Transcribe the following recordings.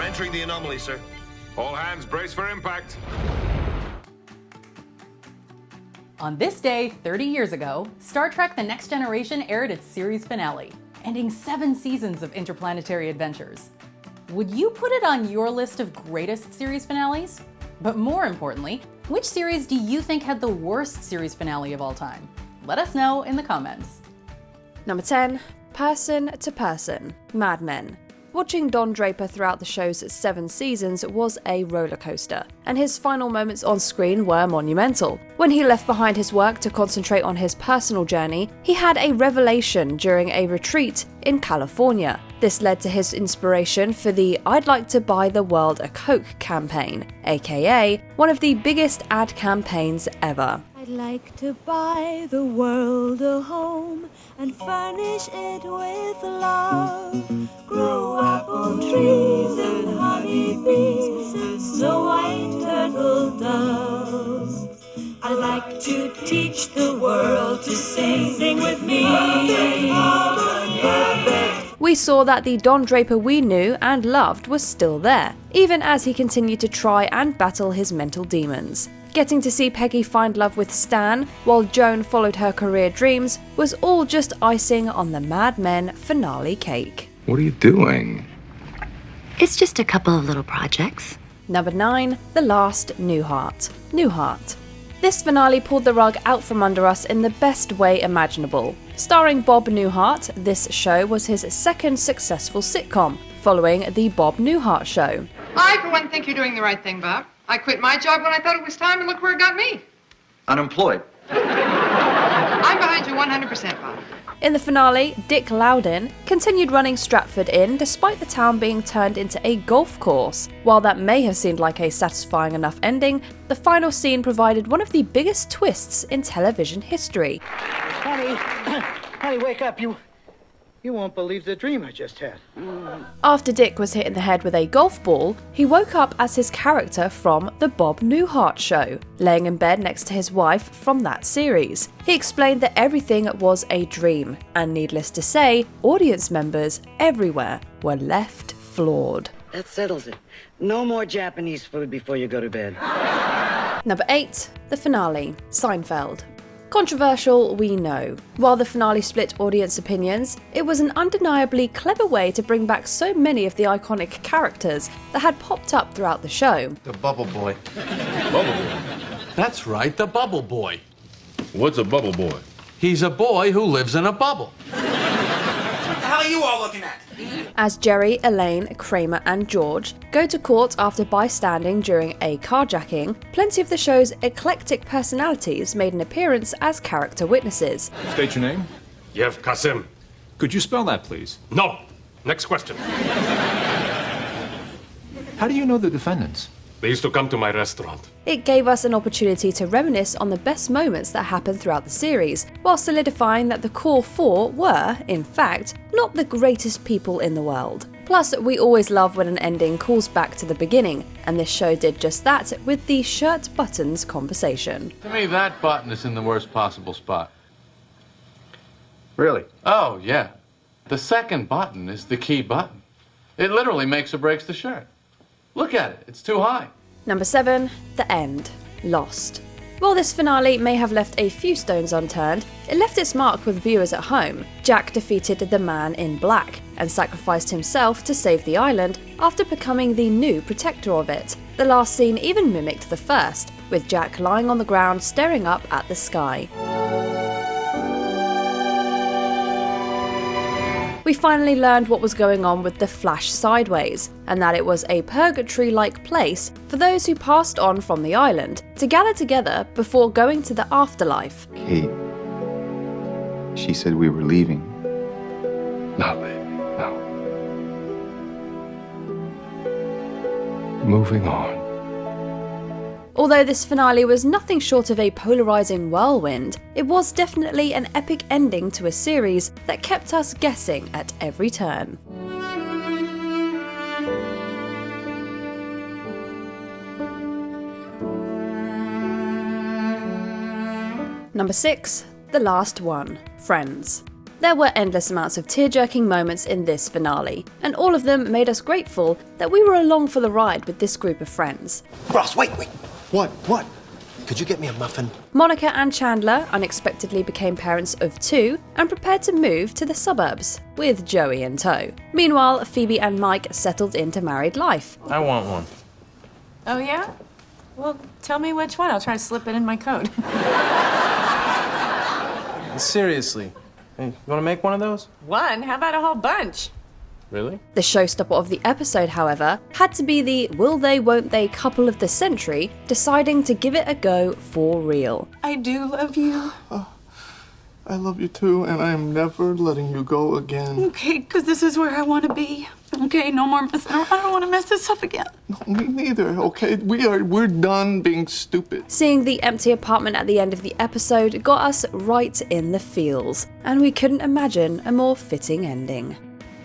entering the anomaly, sir. All hands brace for impact. On this day, 30 years ago, Star Trek The Next Generation aired its series finale, ending 7 seasons of interplanetary adventures. Would you put it on your list of greatest series finales? But more importantly, which series do you think had the worst series finale of all time? Let us know in the comments. Number 10. Person to Person, Mad Men. Watching Don Draper throughout the show's 7 seasons was a roller coaster, and his final moments on screen were monumental. When he left behind his work to concentrate on his personal journey, he had a revelation during a retreat in California. This led to his inspiration for the "I'd like to buy the world a Coke" campaign, aka one of the biggest ad campaigns ever. I'd like to buy the world a home and furnish it with love. Grow apple trees and honey bees and snow white turtle doves. I'd like to teach the world to sing with me. We saw that the Don Draper we knew and loved was still there, even as he continued to try and battle his mental demons. Getting to see Peggy find love with Stan, while Joan followed her career dreams, was all just icing on the Mad Men finale cake. What are you doing? It's just a couple of little projects. Number 9. The Last Newhart. Newhart. This finale pulled the rug out from under us in the best way imaginable. Starring Bob Newhart, this show was his second successful sitcom, following The Bob Newhart Show. I, for one, think you're doing the right thing, Bob. I quit my job when I thought it was time, and look where it got me. Unemployed. I'm behind you 100%, Bob. In the finale, Dick Loudon continued running Stratford Inn despite the town being turned into a golf course. While that may have seemed like a satisfying enough ending, the final scene provided one of the biggest twists in television history. Honey, wake up. You won't believe the dream I just had. After Dick was hit in the head with a golf ball, he woke up as his character from The Bob Newhart Show, laying in bed next to his wife from that series. He explained that everything was a dream, and needless to say, audience members everywhere were left floored. That settles it. No more Japanese food before you go to bed. Number 8. The finale, Seinfeld. Controversial, we know. While the finale split audience opinions, it was an undeniably clever way to bring back so many of the iconic characters that had popped up throughout the show. The Bubble Boy. Bubble boy. That's right, the Bubble Boy. What's a bubble boy? He's a boy who lives in a bubble. What the hell are you all looking at? As Jerry, Elaine, Kramer, and George go to court after bystanding during a carjacking, plenty of the show's eclectic personalities made an appearance as character witnesses. State your name. Yev Kasim. Could you spell that, please? No. Next question. How do you know the defendants? They used to come to my restaurant. It gave us an opportunity to reminisce on the best moments that happened throughout the series, while solidifying that the core 4 were, in fact, not the greatest people in the world. Plus, we always love when an ending calls back to the beginning, and this show did just that with the shirt buttons conversation. To me, that button is in the worst possible spot. Really? Oh, yeah. The second button is the key button. It literally makes or breaks the shirt. Look at it, it's too high. Number 7. The End. Lost. While this finale may have left a few stones unturned, it left its mark with viewers at home. Jack defeated the Man in Black and sacrificed himself to save the island after becoming the new protector of it. The last scene even mimicked the first, with Jack lying on the ground staring up at the sky. We finally learned what was going on with the Flash Sideways, and that it was a purgatory-like place for those who passed on from the island to gather together before going to the afterlife. Kate, she said we were leaving. No, baby, no. Moving on. Although this finale was nothing short of a polarizing whirlwind, it was definitely an epic ending to a series that kept us guessing at every turn. Number 6. The last one, Friends. There were endless amounts of tear-jerking moments in this finale, and all of them made us grateful that we were along for the ride with this group of friends. Ross, wait. What? Could you get me a muffin? Monica and Chandler unexpectedly became parents of 2 and prepared to move to the suburbs, with Joey in tow. Meanwhile, Phoebe and Mike settled into married life. I want one. Oh, yeah? Well, tell me which one. I'll try to slip it in my coat. Seriously. Hey, you want to make one of those? One? How about a whole bunch? Really? The showstopper of the episode, however, had to be the will they won't they couple of the century deciding to give it a go for real. I do love you. I love you too, and I am never letting you go again. Okay, because this is where I want to be. Okay, no more messing around. I don't want to mess this up again. No, me neither, okay? We're done being stupid. Seeing the empty apartment at the end of the episode got us right in the feels, and we couldn't imagine a more fitting ending.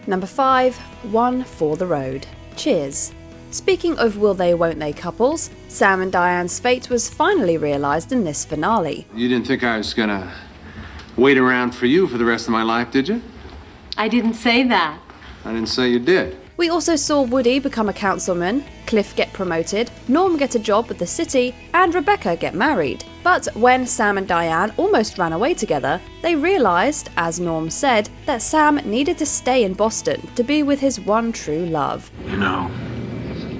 Number 5, One for the Road. Cheers. Speaking of will they won't they couples, Sam and Diane's fate was finally realised in this finale. You didn't think I was gonna wait around for you for the rest of my life, did you? I didn't say that. I didn't say you did. We also saw Woody become a councilman, Cliff get promoted, Norm get a job at the city, and Rebecca get married. But when Sam and Diane almost ran away together, they realised, as Norm said, that Sam needed to stay in Boston to be with his one true love. You know.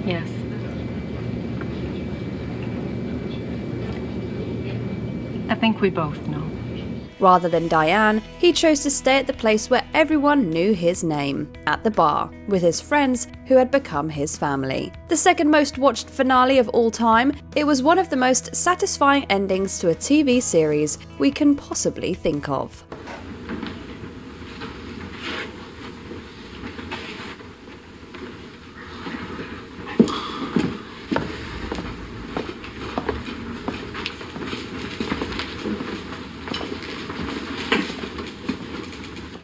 Yes. I think we both know. Rather than Diane, he chose to stay at the place where everyone knew his name, at the bar, with his friends who had become his family. The second most watched finale of all time, it was one of the most satisfying endings to a TV series we can possibly think of.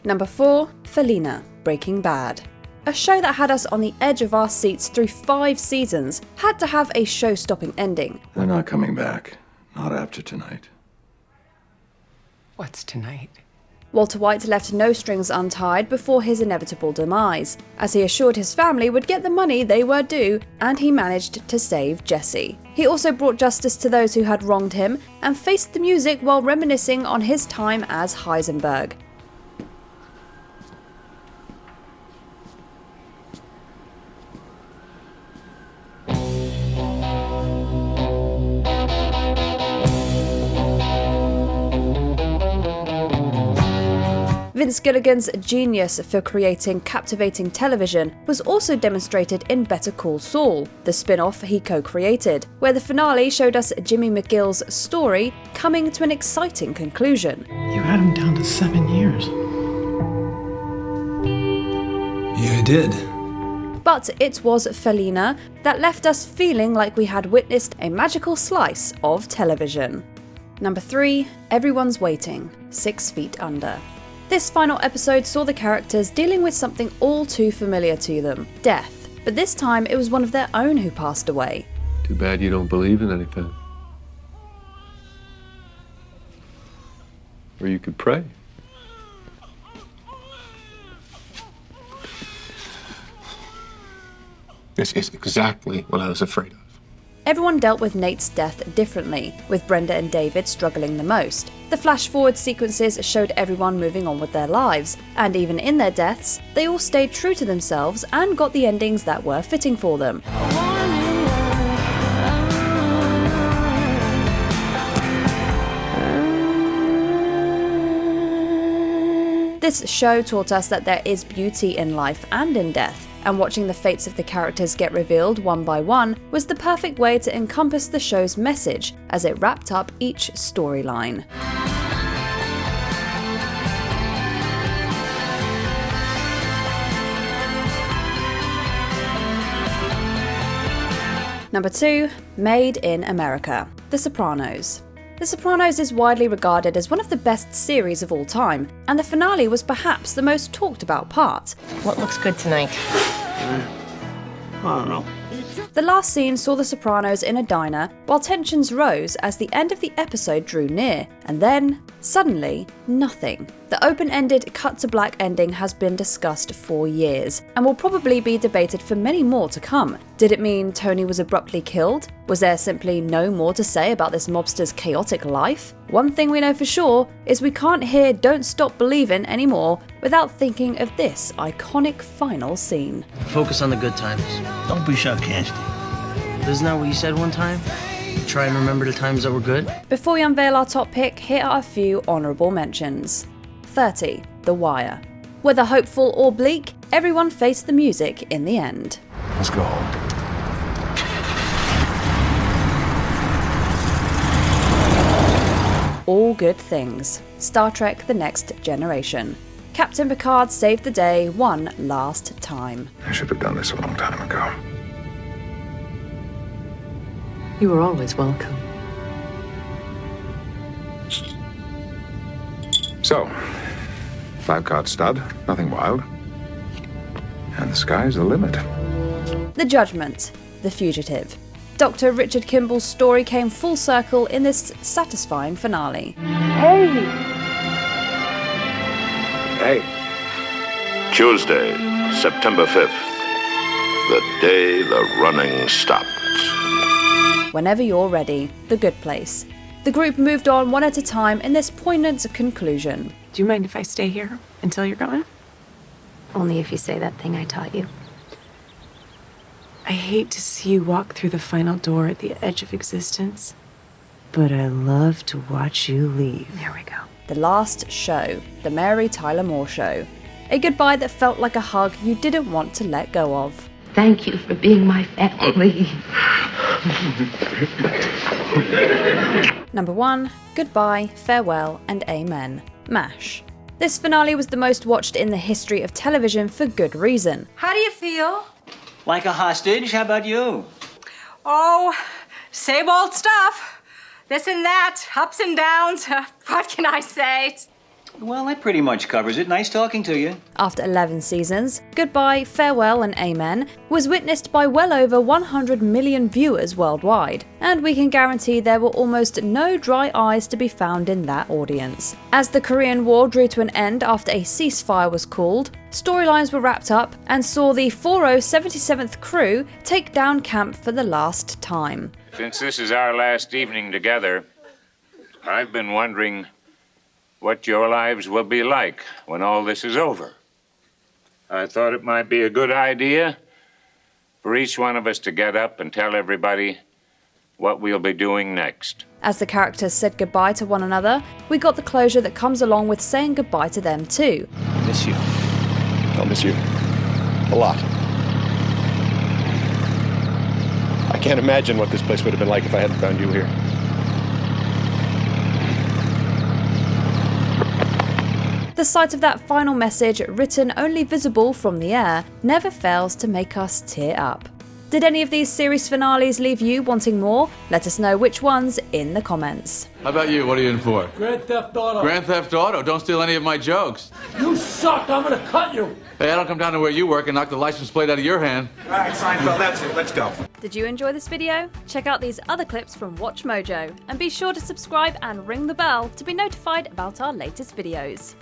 Number 4, Felina, Breaking Bad. A show that had us on the edge of our seats through 5 seasons had to have a show-stopping ending. They're not coming back. Not after tonight. What's tonight? Walter White left no strings untied before his inevitable demise, as he assured his family would get the money they were due, and he managed to save Jesse. He also brought justice to those who had wronged him, and faced the music while reminiscing on his time as Heisenberg. Vince Gilligan's genius for creating captivating television was also demonstrated in Better Call Saul, the spin-off he co-created, where the finale showed us Jimmy McGill's story coming to an exciting conclusion. You had him down to 7 years. Yeah, I did. But it was Felina that left us feeling like we had witnessed a magical slice of television. Number 3, Everyone's Waiting, 6 Feet Under. This final episode saw the characters dealing with something all too familiar to them, death, but this time it was one of their own who passed away. Too bad you don't believe in anything. Or you could pray. This is exactly what I was afraid of. Everyone dealt with Nate's death differently, with Brenda and David struggling the most. The flash-forward sequences showed everyone moving on with their lives, and even in their deaths, they all stayed true to themselves and got the endings that were fitting for them. This show taught us that there is beauty in life and in death, and watching the fates of the characters get revealed one by one was the perfect way to encompass the show's message as it wrapped up each storyline. Number 2, Made in America, The Sopranos. The Sopranos is widely regarded as one of the best series of all time, and the finale was perhaps the most talked about part. What looks good tonight? I don't know. The last scene saw the Sopranos in a diner while tensions rose as the end of the episode drew near, and then, suddenly, nothing. The open-ended cut-to-black ending has been discussed for years, and will probably be debated for many more to come. Did it mean Tony was abruptly killed? Was there simply no more to say about this mobster's chaotic life? One thing we know for sure is we can't hear Don't Stop Believin' anymore without thinking of this iconic final scene. Focus on the good times. Don't be sarcastic. Isn't that what you said one time? Try and remember the times that were good? Before we unveil our top pick, here are a few honourable mentions. 30. The Wire. Whether hopeful or bleak, everyone faced the music in the end. Let's go. All good things. Star Trek: The Next Generation. Captain Picard saved the day one last time. I should have done this a long time ago. You were always welcome. So, 5-card stud, nothing wild. And the sky's the limit. The Judgment. The Fugitive. Dr. Richard Kimball's story came full circle in this satisfying finale. Hey! Hey. Tuesday, September 5th. The day the running stopped. Whenever you're ready, The Good Place. The group moved on one at a time in this poignant conclusion. Do you mind if I stay here until you're gone? Only if you say that thing I taught you. I hate to see you walk through the final door at the edge of existence, but I love to watch you leave. There we go. The Last Show. The Mary Tyler Moore Show. A goodbye that felt like a hug you didn't want to let go of. Thank you for being my family. Number 1. Goodbye, Farewell, and Amen. MASH. This finale was the most watched in the history of television for good reason. How do you feel? Like a hostage? How about you? Oh, same old stuff. This and that, ups and downs. What can I say? Well, that pretty much covers it. Nice talking to you. After 11 seasons, Goodbye, Farewell, and Amen was witnessed by well over 100 million viewers worldwide, and we can guarantee there were almost no dry eyes to be found in that audience. As the Korean War drew to an end after a ceasefire was called, storylines were wrapped up and saw the 4077th crew take down camp for the last time. Since this is our last evening together, I've been wondering what your lives will be like when all this is over. I thought it might be a good idea for each one of us to get up and tell everybody what we'll be doing next. As the characters said goodbye to one another, we got the closure that comes along with saying goodbye to them too. Miss you. I'll miss you. A lot. I can't imagine what this place would have been like if I hadn't found you here. The sight of that final message, written only visible from the air, never fails to make us tear up. Did any of these series finales leave you wanting more? Let us know which ones in the comments. How about you? What are you in for? Grand Theft Auto. Grand Theft Auto? Don't steal any of my jokes. You suck. I'm gonna cut you. Hey, I don't come down to where you work and knock the license plate out of your hand. All right, Seinfeld, that's it. Let's go. Did you enjoy this video? Check out these other clips from WatchMojo, and be sure to subscribe and ring the bell to be notified about our latest videos.